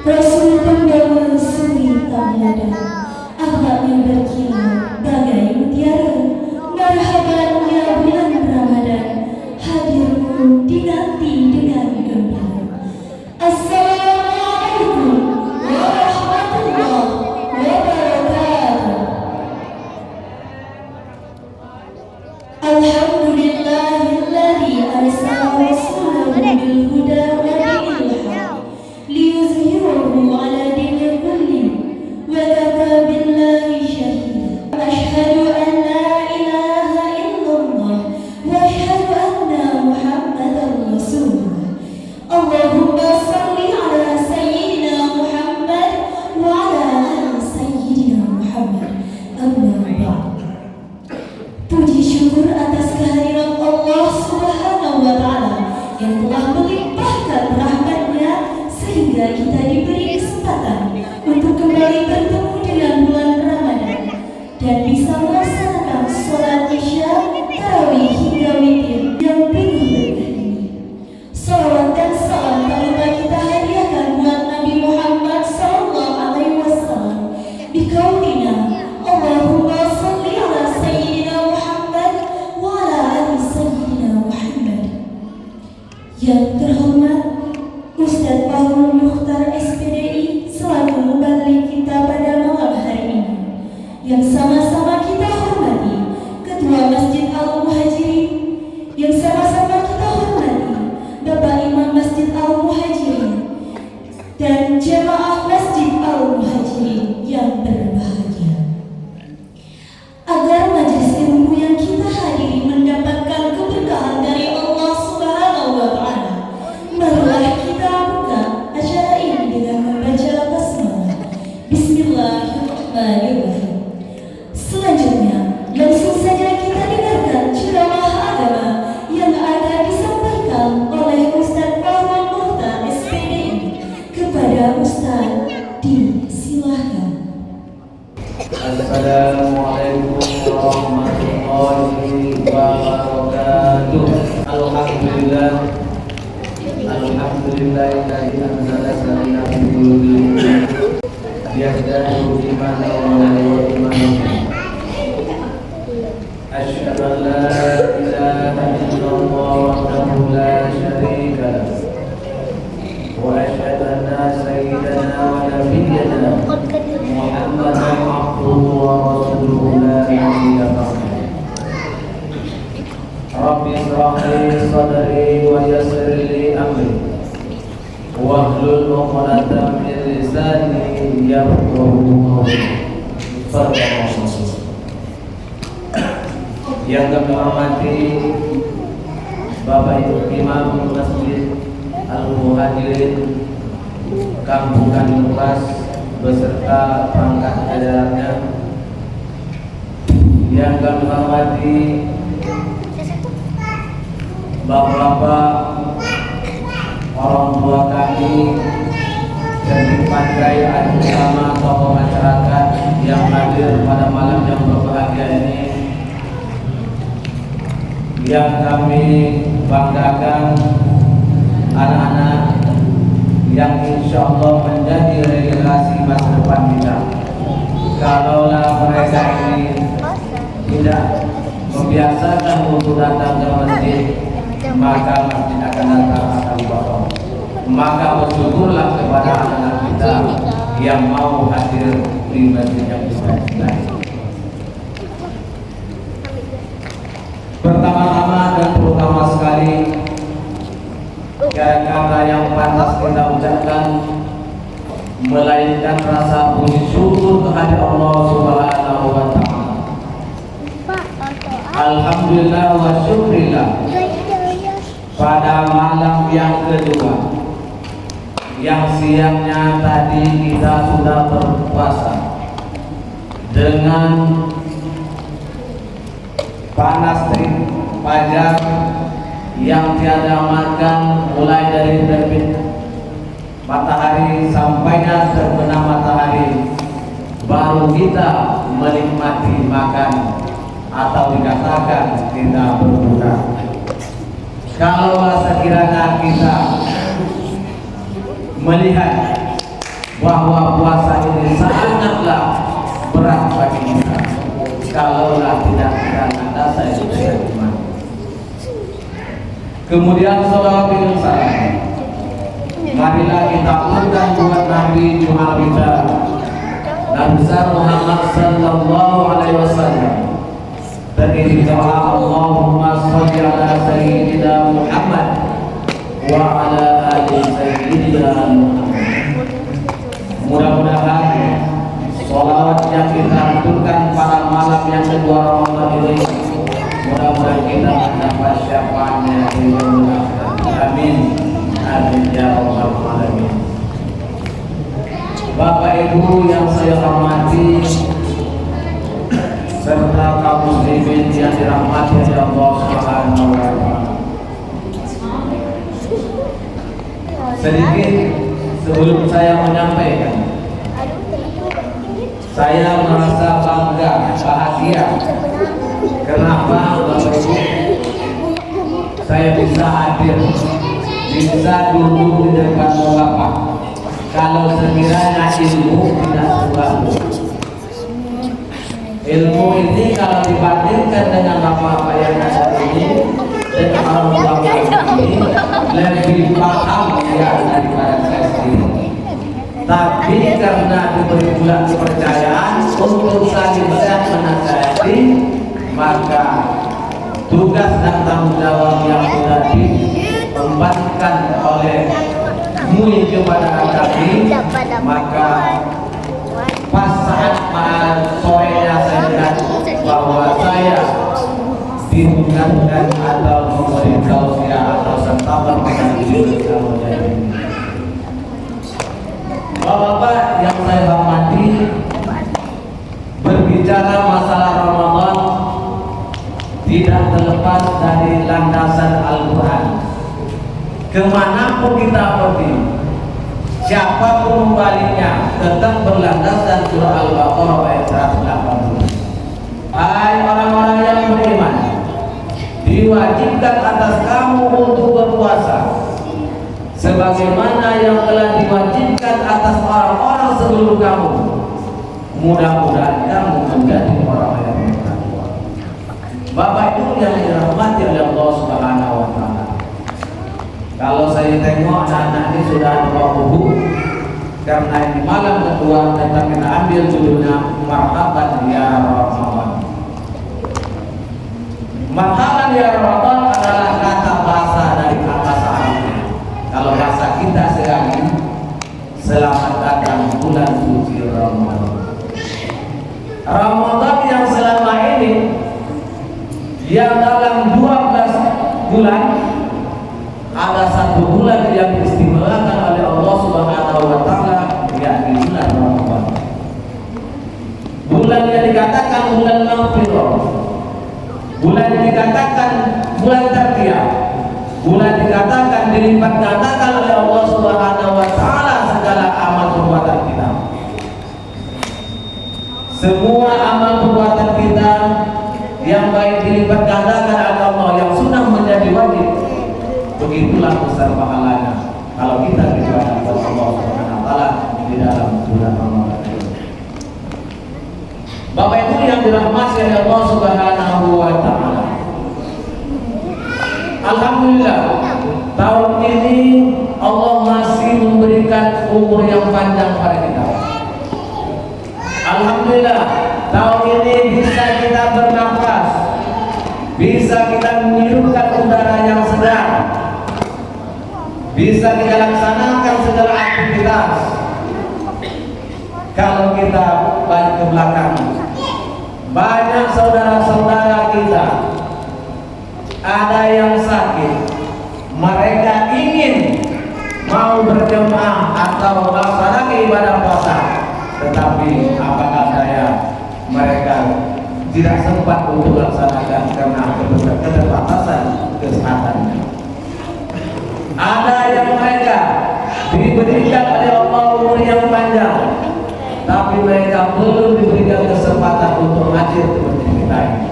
Rasul pembawa suri tauladan, akhlaknya berkilau bagai mutiara. Marhaban ya bulan Ramadan, hadirmu dinanti dengan gembira. Assalamualaikum warahmatullahi wabarakatuh. Alhamdulillahilladzi arsala rasulahu bil huda wa dinil haq liyuzhirahu ala dinil kulli wa kafa billahi shahida. Asyhadu an la ilaha illallah wa asyhadu anna Muhammadar Rasulullah. Allahumma salli ala sayyidina Muhammad wa ala ali sayyidina Muhammad. Amma ba'd. Puji syukur atas kehadiran Allah Subhanahu wa Ta'ala yang telah melimpahkan rahmat-Nya sehingga kita diberi kesempatan untuk kembali bertemu dengan bulan Ramadan dan bisa melaksanakan sholat isya, tarawih hingga witir yang penuh berkah ini. Salawat dan salam tak lupa kita hadiahkan buat Nabi Muhammad sallallahu alaihi wasallam. Bikaulina Allahumma salli ala sayyidina Muhammad wa ala ali sayyidina Muhammad. Yang terhormat Ustadz Fahrul Mukhtar SPDI selaku mubalik kita pada malam hari ini. Yang sama-sama kita hormati Ketua Masjid Al-Muhajirin, yang sama-sama kita hormati Bapak Imam Masjid Al-Muhajirin dan jemaah Masjid Al-Muhajirin yang berbahagia. Agar majelis ilmu yang kita hadiri mendapatkan keberkahan dari Allah Subhanahu wa Ta'ala, marilah kita buka acara ini dengan membaca basmalah. Bismillahirrahmanirrahim. Selanjutnya, langsung saja kita dengarkan ceramah agama yang akan disampaikan oleh Ustadz Fahrul Mukhtar SPDI. Kepada Ustadz, disilahkan. Assalamualaikum warahmatullahi wabarakatuh. Alhamdulillah, alhamdulillahilladzi anzala sakinatahu yahdadu imana wa imana. Asyhadu an la ilaha illallah wahdahu la syarika lah wa asyhadu anna sayyidana wa nabiyyana Muhammadan abduhu wa rasuluhu la nabiyya ba'dahu. Rabbi ishrah li sadri wa yassir li amri wahlul 'uqdatam min lisani yafqahu qawli. Yang kami hormati Bapak Ibu Imam Masjid Al-Muhajirin Kampung Kanlupas beserta perangkat jajarannya, yang kami hormati bapak-bapak, orang tua kami, dan berbagai agama tokoh masyarakat yang hadir pada malam yang berbahagia ini, yang kami banggakan anak-anak yang insya Allah menjadi generasi masa depan kita. Kalaulah mereka ini tidak membiasakan untuk datang ke masjid, maka masjid akan datang akan bohong. Maka bersyukurlah kepada anak-anak kita yang mau hadir di masjid yang kita cintai. Pertama-tama dan terutama sekali, kata yang pantas kita ucapkan melainkan rasa puji syukur kehadirat Allah Subhanahu wa Ta'ala. Alhamdulillah wa syukrillah. Pada malam yang kedua, yang siangnya tadi kita sudah berpuasa dengan panas terik fajar yang tiada makan mulai dari terbit matahari sampainya terbenam matahari, baru kita menikmati makan atau dikatakan kita berbuka. Kalau sekiranya kita melihat bahwa puasa ini sangatlah berat bagi kita kalaulah tidak kita landasan dengan iman. Kemudian salawat dan salam, marilah kita aturkan buat Nabi Muhammad Nabi Muhammad sallallahu alaihi wasallam. Terdiri doa Allahumma sholli ala sayyidina Muhammad wa ala ali sayyidina Muhammad. Mudah-mudahan sholawat yang kita aturkan pada malam yang kedua Ramadan ini, mudah-mudahan kita mendapat syafaatnya di yaumul akhir. Amin. Amin ya rabbal alamin. Bapak Ibu yang saya hormati serta kaum muslimin yang dirahmati oleh Allah Subhanahu wa taala. Sedikit sebelum saya menyampaikan, saya merasa bangga, bahagia. Kenapa Bapak Ibu? Saya bisa hadir, bisa duduk di depan Bapak. Kalau sekiranya ilmu tidak terbangun, ilmu ini kalau dibandingkan dengan Bapak-bapak yang ada ini, dengan orang Bapak ini lebih paham ya daripada saya sendiri. Tapi karena diberi pula kepercayaan untuk saling menasihati, maka tugas dan tanggung jawab yang sudah diembankan oleh MUI kepada kami, maka pas saat sorenya saya lihat bahwa saya diundangkan atau memberi tausiah atau sentapan pada diri ini. Bapak-bapak yang saya hormati, berbicara masalah Ramadan tidak terlepas dari landasan Al-Quran. Kemanapun kita pergi, siapapun membaliknya, tetap berlandaskan surah Al-Baqarah ayat 180. Hai orang-orang yang beriman, diwajibkan atas kamu untuk berpuasa sebagaimana yang telah diwajibkan atas orang-orang sebelum kamu. Mudah-mudahan kamu menjadi orang yang bertakwa. Bapak Ibu yang dirahmati oleh Allah Subhanahu wa taala. Kalau saya tengok anak-anak ini sudah ada buku, karena ini malam kedua kita ambil judulnya Marhaban ya Ramadan. Marhaban ya Ramadan adalah kata bahasa dari bahasa Arabnya. Kalau bahasa kita sekali, selamat datang bulan suci Ramadan. Ramadan yang selama ini, yang dalam 12 bulan ada satu bulan yang diistimewakan oleh Allah Subhanahu wa taala, yakni bulan Ramadan. Bulan yang dikatakan bulan maghfirah, bulan yang dikatakan bulan tarbiyah, bulan dikatakan dilipat gandakan oleh Allah Subhanahu wa taala segala amal perbuatan kita. Semua amal perbuatan kita yang baik dilipat gandakan oleh Allah, yang sunnah menjadi wajib. Begitulah besar pahalanya kalau kita beribadah kepada Allah Subhanahu wa taala di dalam bulan Ramadan. Bapak Ibu yang dirahmati oleh Allah Subhanahu wa taala. Alhamdulillah, tahun ini Allah masih memberikan umur yang panjang pada kita. Alhamdulillah, tahun ini bisa kita bernafas, bisa kita menghirupkan udara yang segar, bisa kita laksanakan segala aktivitas. Kalau kita balik ke belakang, banyak saudara-saudara kita ada yang sakit, mereka ingin mau berjemaah atau melaksanakan ibadah puasa, tetapi apakah daya mereka tidak sempat untuk melaksanakan karena keterbatasan kesehatannya. Ada yang mereka diberikan oleh Allah umur yang panjang, tapi mereka belum diberikan kesempatan untuk hadir di masjid kita ini.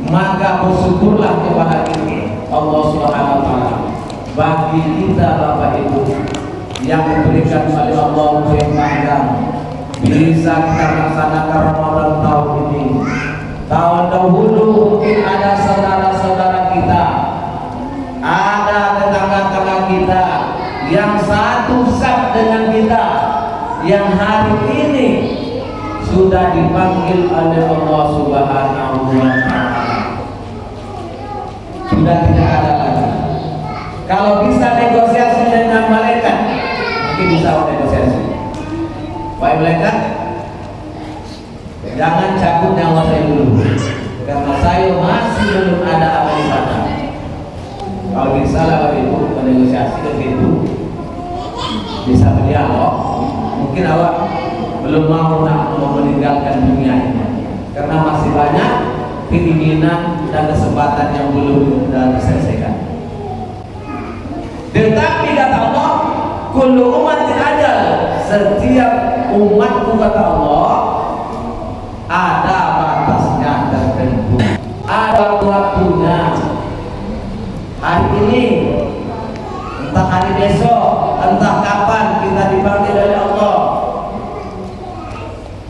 Maka bersyukurlah kepada Allah Subhanahu wa taala. Bagi kita Bapak Ibu yang diberikan oleh Allah yang panjang, bisa kita laksanakan Ramadan tahun ini. Tahun dahulu mungkin ada saudara-saudara kita, ada tetangga-tetangga kita yang satu saf dengan kita, yang hari ini sudah dipanggil oleh Allah Subhanahu wa Ta'ala. Sudah tidak ada lagi. Kalau bisa negosiasi dengan malaikat, mungkin bisa negosiasi. Wahai malaikat, jangan cabut nyawa saya dulu, karena saya masih belum ada amal ibadah. Kalau bisa lah Bapak Ibu negosiasi begitu, bisa berdialog. Mungkin awak belum mau meninggalkan dunia ini, karena masih banyak keinginan dan kesempatan yang belum diselesaikan. Tetapi kata Allah, kullu ummatin ajal, setiap umatku kata Allah ada batasnya tertentu, ada waktunya. Hari ini, entah hari besok, entah kapan kita dipanggil oleh Allah.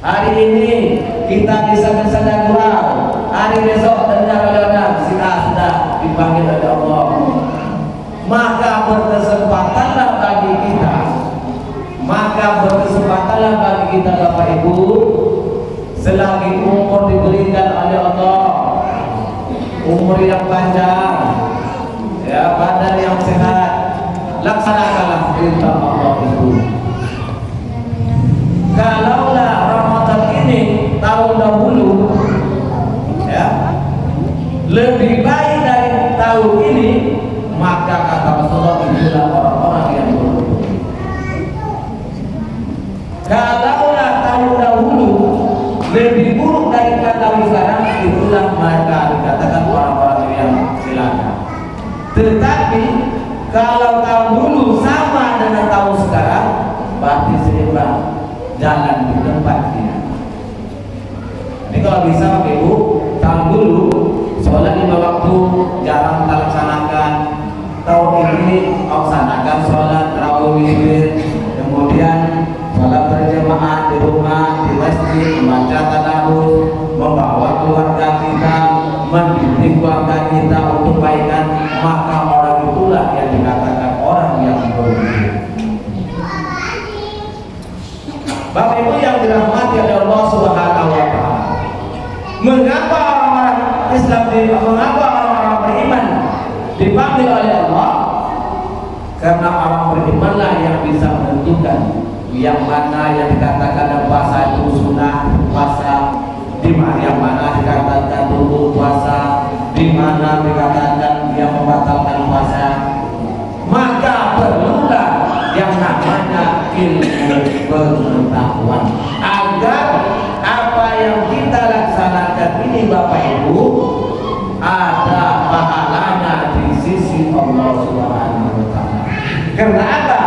Hari ini kita bisa bersadar kurang, hari besok dengar oleh orang si A sudah dipanggil oleh Allah. Maka berkesempatanlah bagi kita, Bapak Ibu, selagi umur diberikan oleh Allah, umur yang panjang, ya, badan yang sehat, laksanakanlah perintah Allah itu. Kalaulah Ramadan ini tahun dahulu, ya, lebih baik dari tahun ini, maka kata Rasulullah itulah orang-orang yang beruntung. Kalaulah tahun dahulu lebih buruk daripada tahun sekarang, itulah mereka dikatakan orang-orang yang celaka. Tetapi kalau tahun dulu sama dengan tahun sekarang, berarti seimbang, jalan di tempat dia. Ini kalau bisa Bapak Ibu, tahun dulu sholat 5 waktu jarang kita laksanakan. Tahun ini laksanakan sholat tarawih, kemudian sholat berjamaah di rumah, di masjid, membaca tadarus, membawa keluarga kita, mendidik keluarga kita untuk kebaikan, maka orang itulah yang dikatakan orang yang beruntung. Bapak Ibu yang dirahmati oleh Allah Subhanahu wa Ta'ala, mengapa orang-orang Islam, mengapa orang-orang beriman dipanggil oleh Allah? Karena orang berimanlah yang bisa menentukan yang mana yang dikatakan puasa itu sunnah puasa, di mana yang mana dikatakan rukun puasa, di mana dikatakan yang membatalkan puasa. Maka perlulah yang namanya ilmu pengetahuan, agar apa yang kita laksanakan ini Bapak Ibu ada pahalanya di sisi Allah Subhanahu wa Ta'ala. Karena apa?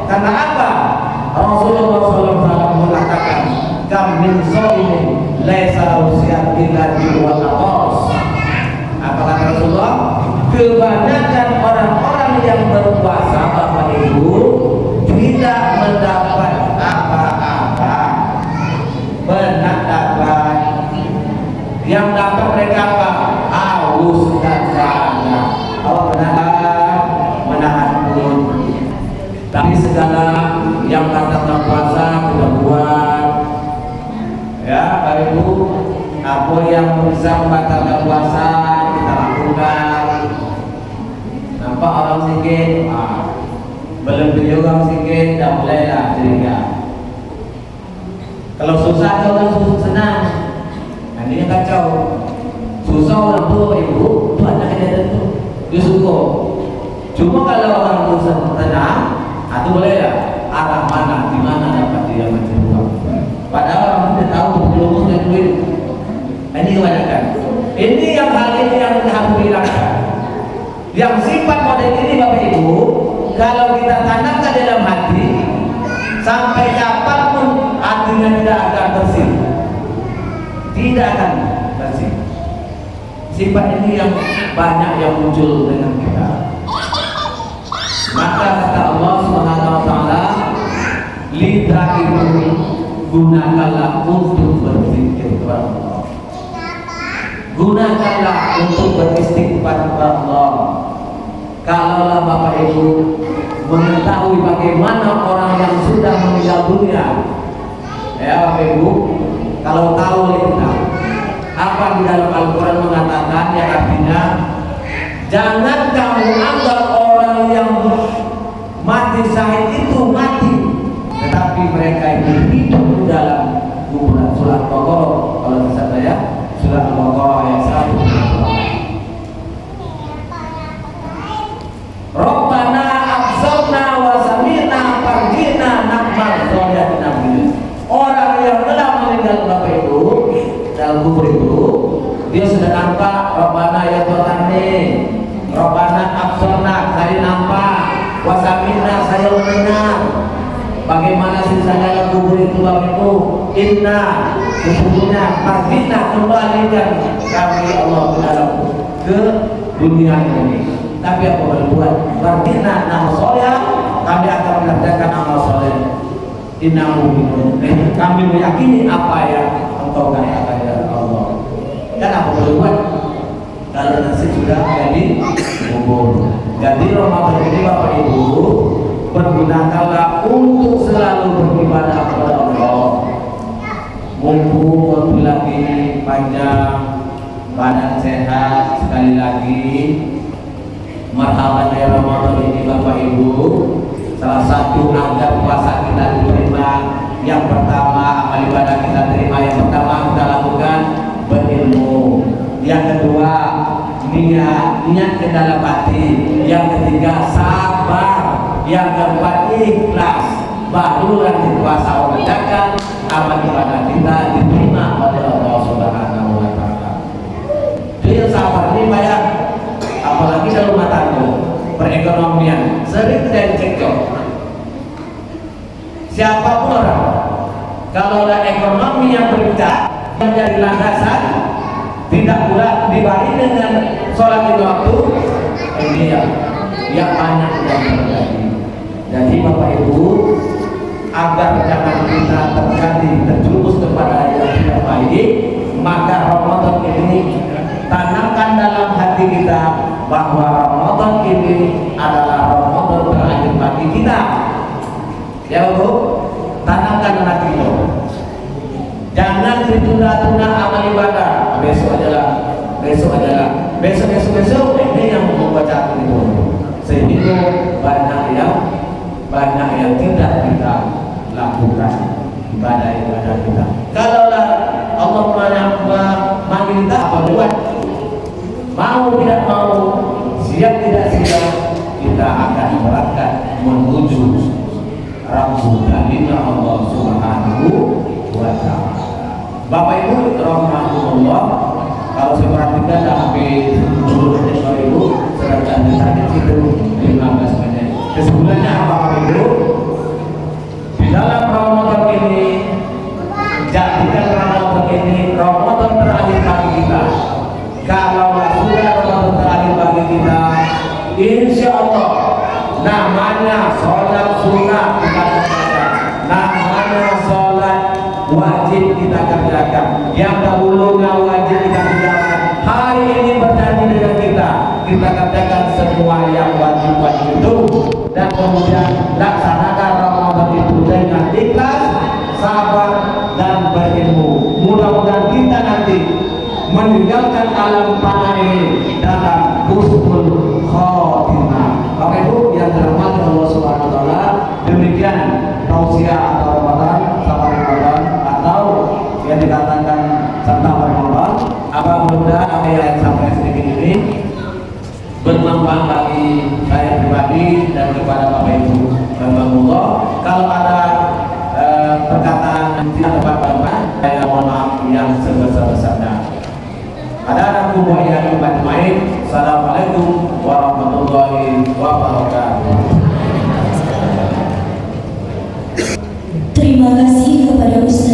Karena apa? Rasulullah SAW mengatakan, kam min shaimin laisa lahu siyam illa biwal aqas. Apa kata Rasulullah? Kebanyakan orang-orang yang berpuasa Bapak Ibu tidak mendapat apa-apa, benar dapat. Yang dapat mereka apa? Haus dan dahaga. Allah menahan pun. Tapi segala yang katakan puasa kita buat, ya Bapak Ibu, apa yang bisa membatalkan puasa kita lakukan. Nampak orang sikit, belum beli orang sikit, dah mulailah cerita. Kalau susah orang susah senang, ini yang kacau. Susah orang tua Ibu, tu anak kejadian tu, dia suka. Cuma kalau orang tu senang, itu bolehlah arah mana, di mana dapat dia macam uang. Padahal orang tidak tahu belum punya duit. Ini kebanyakan. Ini yang hal ini yang harus dihilangkan. Yang sifat model ini Bapak Ibu, kalau kita tanamkan dalam hati, sampai kapanpun hatinya tidak akan bersih, tidak akan bersih. Sifat ini yang banyak yang muncul dengan kita. Maka kata Allah, Ibu, gunakanlah untuk berzikir kepada Allah. Gunakanlah untuk beristighfar kepada Allah. Kalaulah Bapak Ibu mengetahui bagaimana orang yang sudah meninggal dunia, ya Bapak Ibu, kalau tahu kita apa di dalam Al-Quran mengatakan, yang artinya jangan kamu anggap orang yang mati syahid itu mati, tetapi mereka itu hidup di dalam kuburan. Surat Al-Baqarah, kalau bisa saya, surat Al-Baqarah ayat 1. Rabbana absarna wa sami'na farjina na'mal shalihatin bil. Orang yang telah meninggal Bapak Ibu dalam kubur itu, dia sudah nampak Rabbana ya Tuhan nih, Rabbana absarna, saya nampak, wa sami'na, saya mendengar. Bagaimana sisa dalam kubur itu Bapak Ibu? Inna, sesungguhnya farjina, kembalikan kami Allah ke dunia ini. Tapi apa berbuat? Berdina nama soleh, kami akan mengerjakan amal soleh. Innahu minum. Kami meyakini apa yang engkau katakan ya Allah. Dan apa berbuat? Kalau nasi sudah jadi kubur. Jadi Ramadan ini Bapak Ibu, pergunakanlah untuk selalu beribadah kepada Allah. Mumpung waktu lagi panjang, badan sehat, sekali lagi marhaban ya Ramadan ini Bapak Ibu. Salah satu agar puasa kita diterima, yang pertama amal ibadah kita terima, yang pertama kita lakukan berilmu, yang kedua niat ke dalam hati, yang ketiga sabar, yang keempat ikhlas. Baru nanti puasa mengerjakan amal ibadah kita diterima oleh Allah Subhanahu wa Ta'ala. Dia sabar ini banyak. Apalagi dalam rumah tangga, perekonomian sering terjadi cekcok. Siapapun orang, kalau ada ekonomi yang berbicara menjadi landasan, tidak pula dibarengi dengan sholat lima waktu, ini yang banyak yang terjadi. Jadi Bapak Ibu, agar jangan kita terjerumus kepada yang tidak baik, maka Ramadan ini tanamkan dalam hati kita bahwa Ramadan ini adalah Ramadan terakhir bagi kita. Ya Bu, tanamkan dalam hati itu. Jangan ditunda-tunda amal ibadah. Besok ini yang membaca itu. Sehingga banyak yang tidak kita lakukan ibadah kita. Kalaulah Allah memanggil kita apa buat? Mau tidak mau, siap tidak siap, kita akan berangkat menuju Rabbul Alamin Allah Subhanahu wa Ta'ala. Bapak Ibu rahmatullah, kalau saya perhatikan sampai 10 menit Bapak Ibu, sedangkan tadi itu 15 menit. Kesimpulannya apa Bapak Ibu? Di dalam Ramadan ini, jadikan Ramadan ini Ramadan terakhir bagi kita. Kalau sudah Ramadan terakhir bagi kita, insya Allah namanya sholat sunnah kita kerjakan, namanya sholat wajib kita kerjakan, yang dahulunya wajib kita kerjakan. Hari ini berjanji dengan kita kerjakan semua yang wajib-wajib itu, dan kemudian laksanakan Ramadan itu dengan ikhlas, sabar, dan berilmu. Mudah-mudahan kita nanti meninggalkan alam fana ini dalam husnul khotimah. Bapak Ibu yang dirahmati Allah Subhanahu wa Ta'ala, demikian tausiah atau Ramadan, sabar Ramadan, atau yang dikatakan tentang Ramadan. Mudah-mudahan apa yang sampai sedikit ini bermanfaat bagi saya pribadi dan kepada Bapak Ibu rahimahullah. Kalau ada perkataan yang tidak tepat bapak, saya mohon maaf yang sebesar-besarnya. Ada buah yang baik. Assalamualaikum warahmatullahi wabarakatuh. Terima kasih kepada Ustaz